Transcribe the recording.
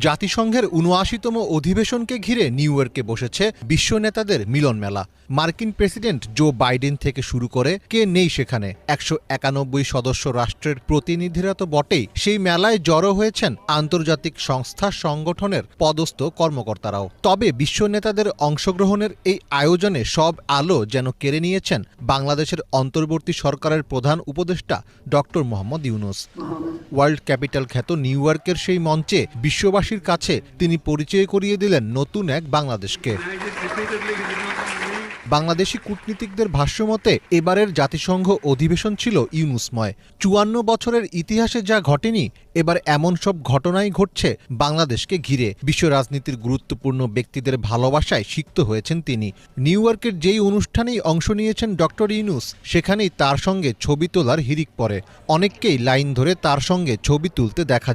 জাতিসংঘের ৭৯তম অধিবেশনকে ঘিরে নিউ ইয়র্কে বসেছে বিশ্ব নেতাদের মিলন মেলা। মার্কিন প্রেসিডেন্ট জো বাইডেন থেকে শুরু করে কে নেই সেখানে ১৯১ সদস্য রাষ্ট্রের প্রতিনিধিরা তো বটেই, সেই মেলায় জড়ো হয়েছেন আন্তর্জাতিক সংস্থা সংগঠনের পদস্থ কর্মকর্তারাও। তবে বিশ্ব নেতাদের অংশগ্রহণের এই আয়োজনে সব আলো যেন কেড়ে নিয়েছেন বাংলাদেশের অন্তর্বর্তী সরকারের প্রধান উপদেষ্টা doctor Mohammad Yunus. World capital খ্যাত নিউ ইয়র্কের সেই মঞ্চে বিশ্ববাসীর কাছে তিনি পরিচয় করিয়ে দিলেন নতুন এক বাংলাদেশকে। বাংলাদেশি কূটনীতিকদের ভাষ্যমতে এবারের জাতিসংঘ অধিবেশন ছিল ইউনূসময়। ৫৪ বছরের ইতিহাসে যা ঘটেনি, এবার এমন সব ঘটনাই ঘটছে বাংলাদেশকে ঘিরে। বিশ্ব রাজনীতির গুরুত্বপূর্ণ ব্যক্তিদের ভালোবাসায় সিক্ত হয়েছেন তিনি। নিউ ইয়র্কের যেই অনুষ্ঠানেই অংশ নিয়েছেন ডক্টর ইউনূস, সেখানেই তার সঙ্গে ছবি তোলার হিড়িক পড়ে। অনেককেই লাইন ধরে তার সঙ্গে ছবি তুলতে দেখা